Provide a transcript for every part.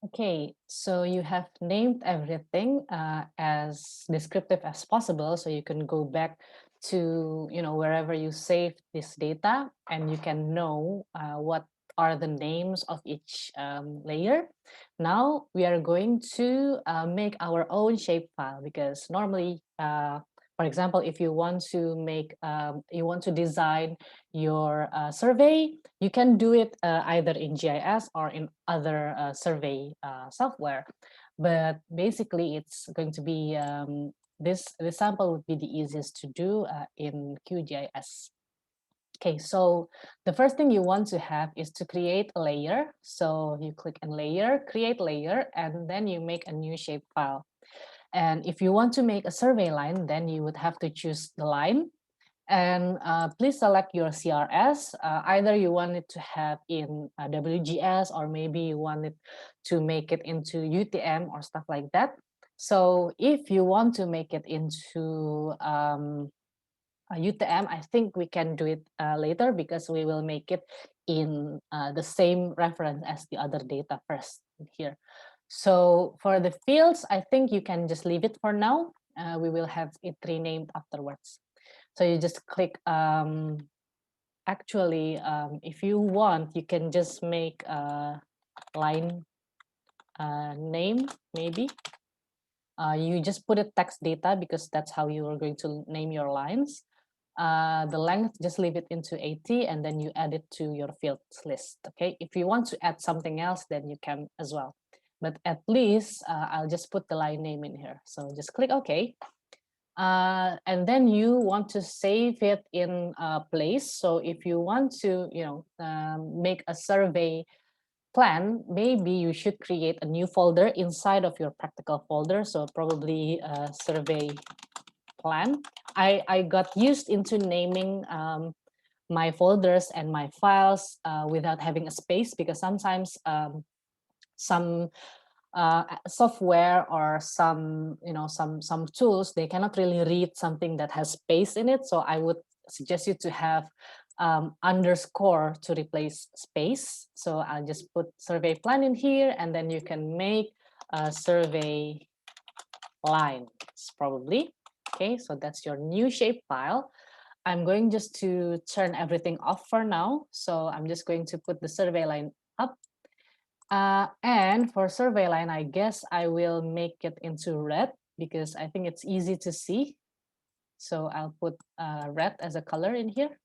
Okay, so you have named everything as descriptive as possible, so you can go back to wherever you saved this data, and you can know what are the names of each layer. Now we are going to make our own shapefile because normally, for example, if you want to you want to design your survey, you can do it either in GIS or in other survey software. But basically, it's going to be this sample would be the easiest to do in QGIS. Okay, so the first thing you want to have is to create a layer. So you click on layer, create layer, and then you make a new shapefile. And if you want to make a survey line, then you would have to choose the line, and please select your CRS. Either you want it to have in WGS, or maybe you want it to make it into UTM or stuff like that. So if you want to make it into UTM, I think we can do it later because we will make it in the same reference as the other data first here. So for the fields, I think you can just leave it for now. We will have it renamed afterwards. So you just click, actually, if you want, you can just make a line name, maybe. You just put a text data because that's how you are going to name your lines. The length, just leave it into 80, and then you add it to your fields list, okay? If you want to add something else, then you can as well. But at least I'll just put the line name in here. So just click OK. And then you want to save it in a place. So if you want to, make a survey plan, maybe you should create a new folder inside of your practical folder. So probably a survey plan. I got used into naming my folders and my files without having a space, because sometimes some software or some tools, they cannot really read something that has space in it. So I would suggest you to have underscore to replace space. So I'll just put survey plan in here, and then you can make a survey lines probably. Okay, so that's your new shape file. I'm going just to turn everything off for now. So I'm just going to put the survey line up. And for survey line, I guess I will make it into red because I think it's easy to see. So I'll put red as a color in here.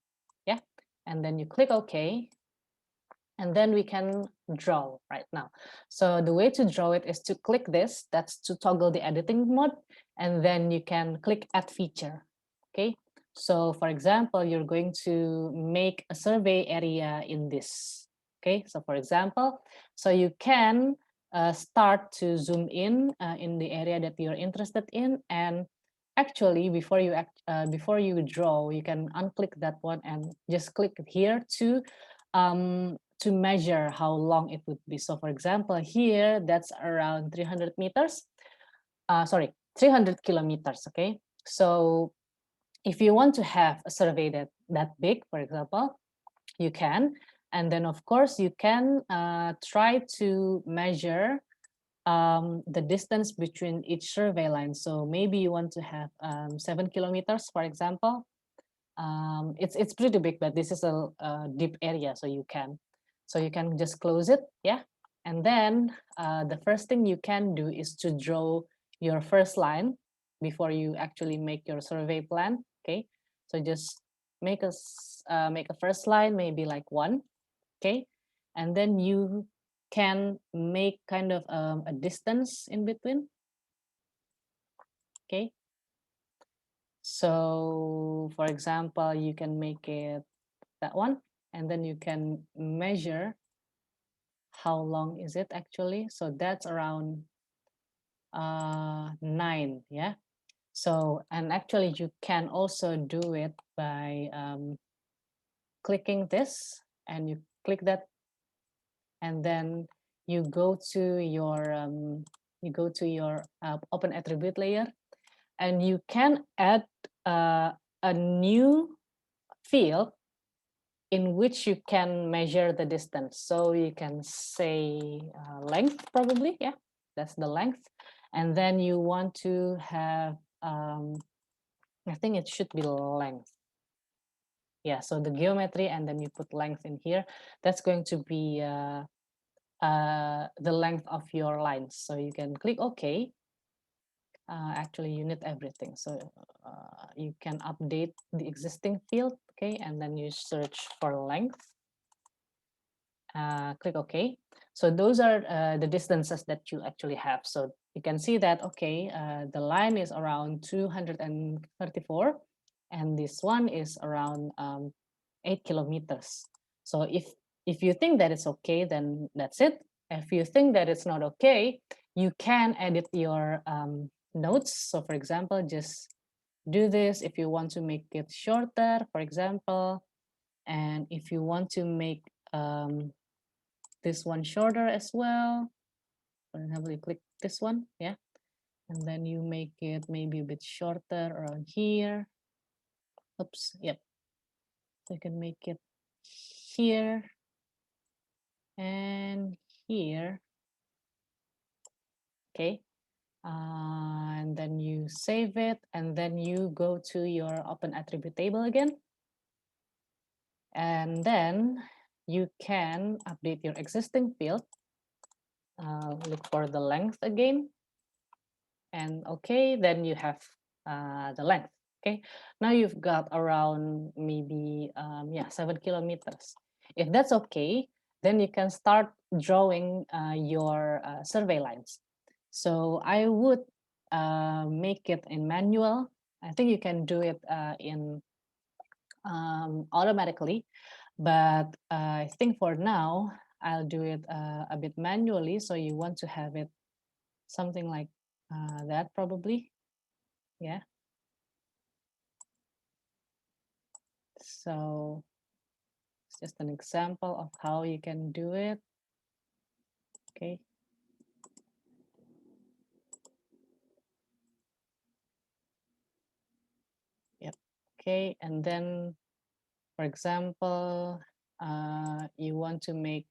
Yeah, and then you click OK. And then we can draw right now. So the way to draw it is to click this, that's to toggle the editing mode, and then you can click add feature. Okay, so for example, you're going to make a survey area in this. Okay, so for example, so you can start to zoom in the area that you're interested in, and actually before you draw, you can unclick that one and just click here to measure how long it would be. So for example, here, that's around 300 meters, sorry, 300 kilometers, okay? So if you want to have a survey that big, for example, you can. And then of course, you can try to measure the distance between each survey line. So maybe you want to have 7 kilometers, for example. It's pretty big, but this is a deep area, so you can. So you can just close it, yeah? And then the first thing you can do is to draw your first line before you actually make your survey plan, okay? So just make a first line, maybe like 1, okay? And then you can make kind of a distance in between, okay? So for example, you can make it that one, and then you can measure how long is it actually. So that's around 9, yeah. So, and actually you can also do it by clicking this, and you click that, and then you go to your open attribute layer, and you can add a new field in which you can measure the distance. So you can say length probably, yeah, that's the length. And then you want to have, I think it should be length. Yeah, so the geometry and then you put length in here. That's going to be the length of your lines. So you can click OK. Actually, you need everything. So you can update the existing field, okay, and then you search for length. Click OK. So those are the distances that you actually have. So you can see that, okay, the line is around 234, and this one is around 8 kilometers. So if you think that it's okay, then that's it. If you think that it's not okay, you can edit your notes. So for example, just do this if you want to make it shorter, for example, and if you want to make this one shorter as well. For example, you click this one, yeah, and then you make it maybe a bit shorter around here. Oops, yep. So you can make it here and here. Okay, and then you save it, and then you go to your open attribute table again, and then you can update your existing field. Look for the length again, and okay, then you have the length. Okay, now you've got around maybe 7 kilometers. If that's okay, then you can start drawing your survey lines. So I would make it in manual. I think you can do it in automatically, but I think for now I'll do it a bit manually. So you want to have it something like that probably, yeah. So it's just an example of how you can do it. Okay. Yep. Okay, and then, for example, you want to make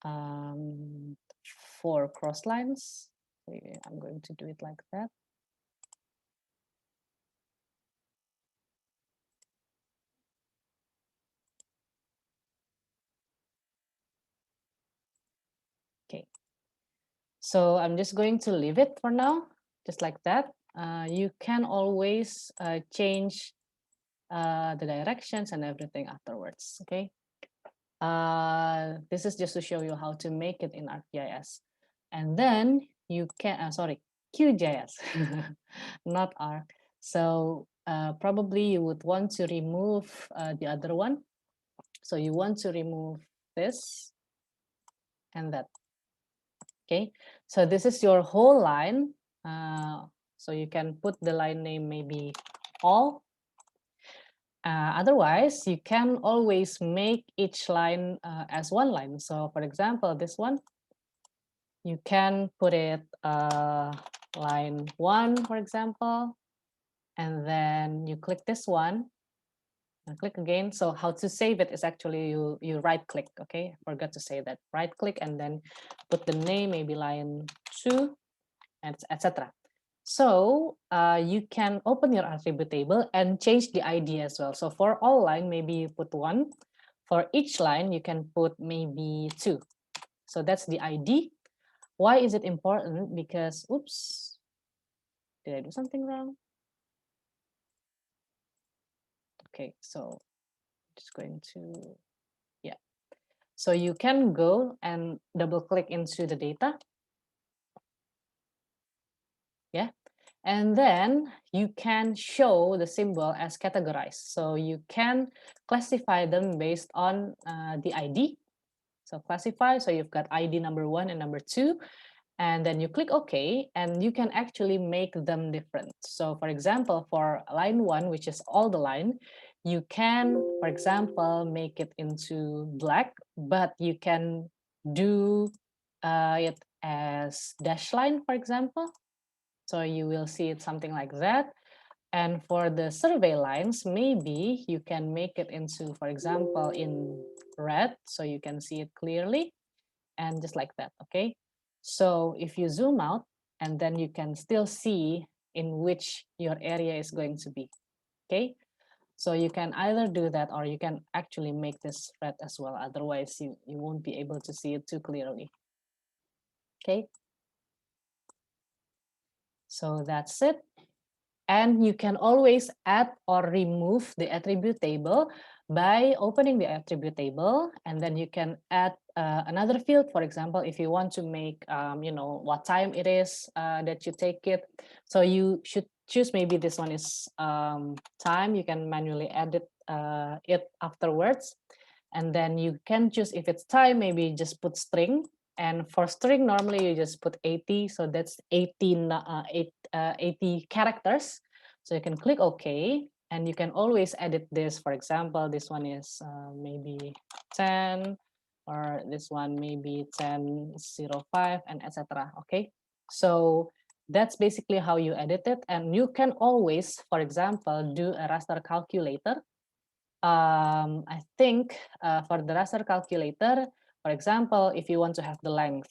4 cross lines. So I'm going to do it like that. Okay. So I'm just going to leave it for now, just like that. You can always change the directions and everything afterwards, okay? This is just to show you how to make it in ArcGIS. And then you can, sorry, QGIS, not Arc. So probably you would want to remove the other one. So you want to remove this and that. Okay, so this is your whole line. So you can put the line name maybe all. Otherwise, you can always make each line as one line. So for example, this one, you can put it line 1, for example, and then you click this one and click again. So how to save it is actually you right click, okay? I forgot to say that. Right click and then put the name, maybe line 2, and etc. So you can open your attribute table and change the ID as well. So for all line, maybe you put 1. For each line, you can put maybe 2. So that's the ID. Why is it important? Because, oops, did I do something wrong? Okay, so just going to, yeah. So you can go and double click into the data. Yeah. And then you can show the symbol as categorized. So you can classify them based on the ID. So classify, so you've got ID number 1 and number 2. And then you click OK, and you can actually make them different. So for example, for line 1, which is all the line, you can, for example, make it into black, but you can do it as dash line, for example. So you will see it something like that. And for the survey lines, maybe you can make it into, for example, in red, so you can see it clearly, and just like that, okay? So if you zoom out, and then you can still see in which your area is going to be, okay? So you can either do that, or you can actually make this red as well. Otherwise, you won't be able to see it too clearly, okay? So that's it. And you can always add or remove the attribute table by opening the attribute table, and then you can add another field. For example, if you want to make, what time it is that you take it. So you should choose, maybe this one is time. You can manually edit it afterwards. And then you can choose, if it's time, maybe just put string. And for string, normally you just put 80. So that's 80 characters. So you can click OK. And you can always edit this. For example, this one is maybe 10, or this one maybe 10:05, and etc. Okay. So that's basically how you edit it. And you can always, for example, do a raster calculator. I think for the raster calculator, for example, if you want to have the length,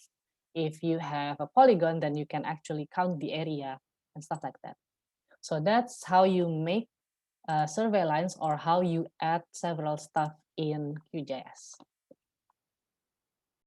if you have a polygon, then you can actually count the area and stuff like that. So that's how you make survey lines, or how you add several stuff in QGIS.